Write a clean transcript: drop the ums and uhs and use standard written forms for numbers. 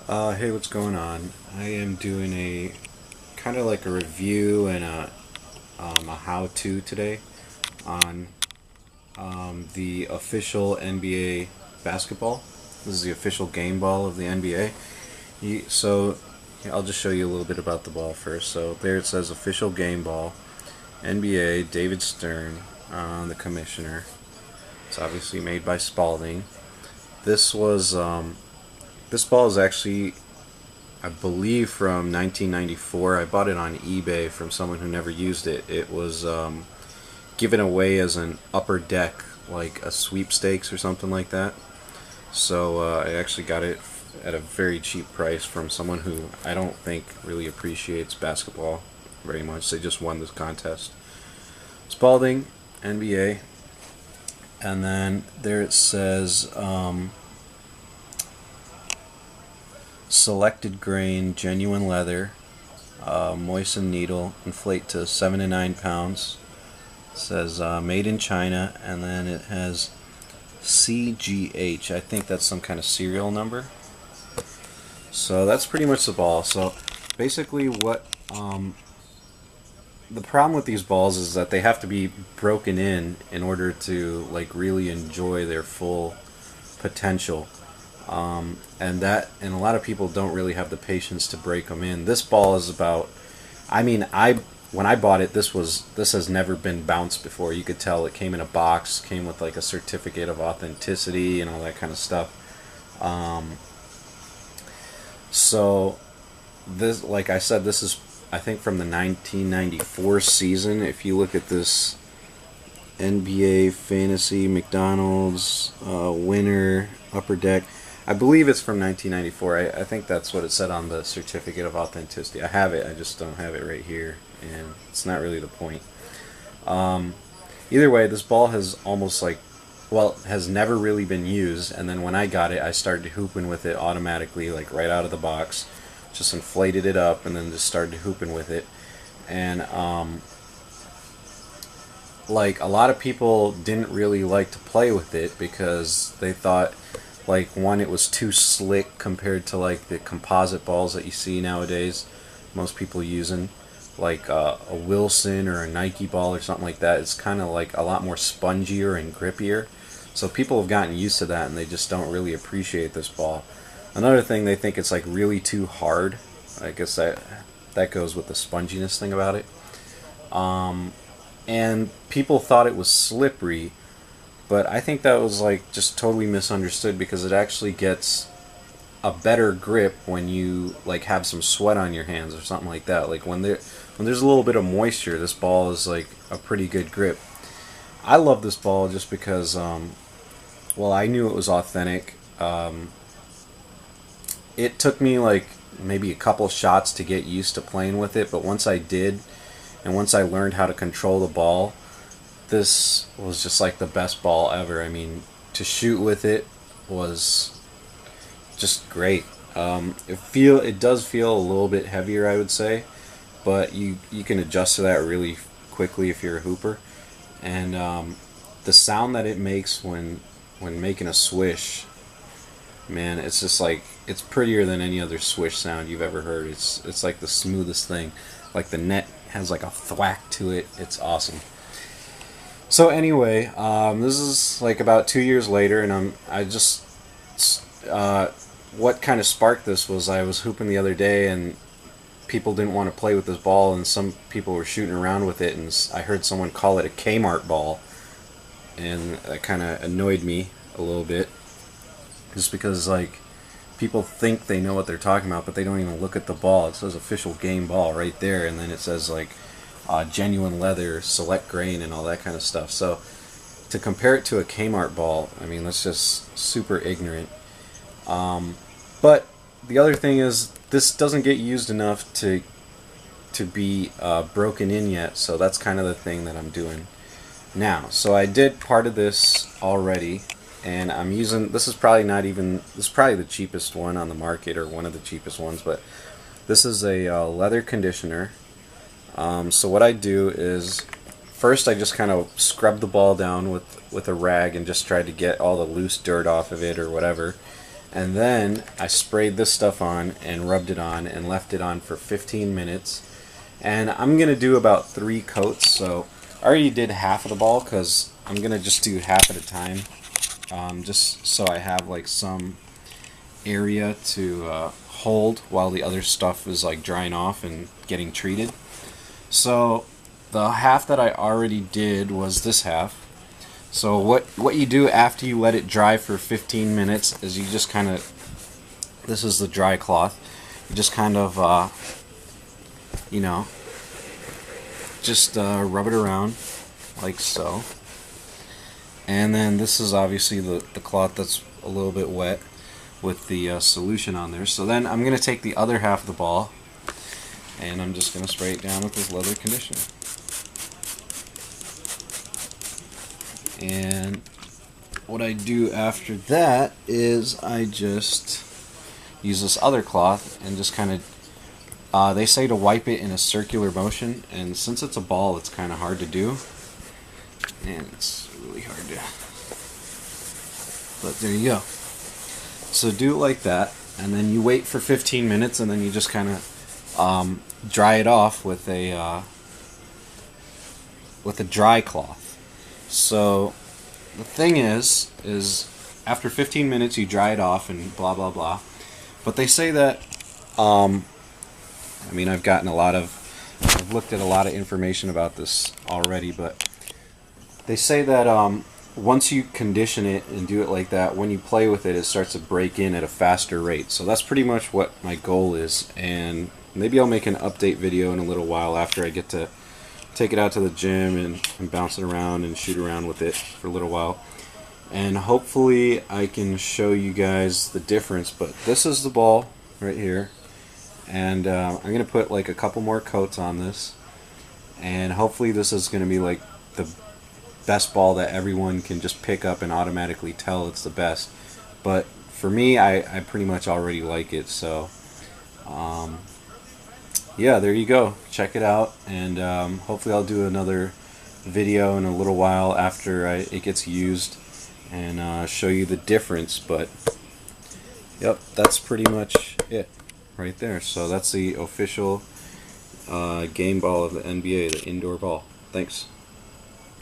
Hey, what's going on? I am doing a kind of like a review and a how-to today on the official NBA basketball. This is the official game ball of the NBA. So I'll just show you a little bit about the ball first. So there it says official game ball, NBA, David Stern, the commissioner. It's obviously made by Spalding. This was this ball is actually, I believe, from 1994. I bought it on eBay from someone who never used it. It was given away as an upper deck, like a sweepstakes or something like that. So I actually got it at a very cheap price from someone who I don't think really appreciates basketball very much. They just won this contest. Spalding, NBA. And then there it says selected grain, genuine leather, moistened needle, inflate to 7 to 9 pounds. It says made in China, and then it has CGH. I think that's some kind of serial number. So that's pretty much the ball. So basically, what the problem with these balls is that they have to be broken in order to like really enjoy their full potential. And a lot of people don't really have the patience to break them in. This ball is about, I mean, I when I bought it, this has never been bounced before. You could tell it came in a box, came with like a certificate of authenticity and all that kind of stuff. So this, like I said, this is I think from the 1994 season. If you look at this NBA Fantasy McDonald's winner upper deck. I believe it's from 1994. I think that's what it said on the certificate of authenticity. I have it, I just don't have it right here, and it's not really the point. Either way, this ball has almost like, well, has never really been used, and then when I got it, I started hooping with it automatically, like right out of the box. Just inflated it up, and then just started hooping with it. And like a lot of people didn't really like to play with it because they thought, like, one, it was too slick compared to like the composite balls that you see nowadays, most people using, like a Wilson or a Nike ball or something like that. It's kind of like a lot more spongier and grippier. So people have gotten used to that and they just don't really appreciate this ball. Another thing, they think it's like really too hard. I guess that goes with the sponginess thing about it. And people thought it was slippery, but I think that was like just totally misunderstood because it actually gets a better grip when you like have some sweat on your hands or something like that. Like when there's a little bit of moisture, this ball is like a pretty good grip. I love this ball just because, well, I knew it was authentic. It took me like maybe a couple shots to get used to playing with it, but once I did, and once I learned how to control the ball, this was just like the best ball ever. I mean, to shoot with it was just great. It does feel a little bit heavier, I would say, but you can adjust to that really quickly if you're a hooper. And the sound that it makes when making a swish, man, it's just like, it's prettier than any other swish sound you've ever heard. It's like the smoothest thing. Like the net has like a thwack to it. It's awesome. So anyway, this is like about 2 years later, and what kind of sparked this was I was hooping the other day, and people didn't want to play with this ball, and some people were shooting around with it, and I heard someone call it a Kmart ball, and that kind of annoyed me a little bit, just because like people think they know what they're talking about, but they don't even look at the ball. It says official game ball right there, and then it says like genuine leather, select grain, and all that kind of stuff. So to compare it to a Kmart ball, I mean, that's just super ignorant. But the other thing is, this doesn't get used enough to be broken in yet, so that's kind of the thing that I'm doing now. So I did part of this already, and I'm using, this is probably the cheapest one on the market, or one of the cheapest ones, but this is a leather conditioner. So what I do is, first I just kind of scrub the ball down with a rag and just try to get all the loose dirt off of it or whatever. And then I sprayed this stuff on and rubbed it on and left it on for 15 minutes. And I'm going to do about 3 coats. So I already did half of the ball because I'm going to just do half at a time. Just so I have like some area to hold while the other stuff is like drying off and getting treated. So the half that I already did was this half. So what you do after you let it dry for 15 minutes is you just kind of, this is the dry cloth, you just kind of, you know, just rub it around like so. And then this is obviously the cloth that's a little bit wet with the solution on there. So then I'm going to take the other half of the ball and I'm just going to spray it down with this leather conditioner. And what I do after that is I just use this other cloth and just kind of, they say to wipe it in a circular motion, and since it's a ball it's kind of hard to do, and it's really hard to, but there you go. So do it like that, and then you wait for 15 minutes, and then you just kind of dry it off with a dry cloth. So the thing is after 15 minutes you dry it off and blah blah blah. But they say that I mean, I've looked at a lot of information about this already, but they say that once you condition it and do it like that, when you play with it, it starts to break in at a faster rate. So that's pretty much what my goal is, and maybe I'll make an update video in a little while after I get to take it out to the gym and bounce it around and shoot around with it for a little while. And hopefully I can show you guys the difference. But this is the ball right here. And I'm going to put like a couple more coats on this. And hopefully this is going to be like the best ball that everyone can just pick up and automatically tell it's the best. But for me, I pretty much already like it. So yeah, there you go. Check it out, and hopefully I'll do another video in a little while after it gets used and show you the difference. But yep, that's pretty much it right there. So that's the official game ball of the NBA, the indoor ball. Thanks.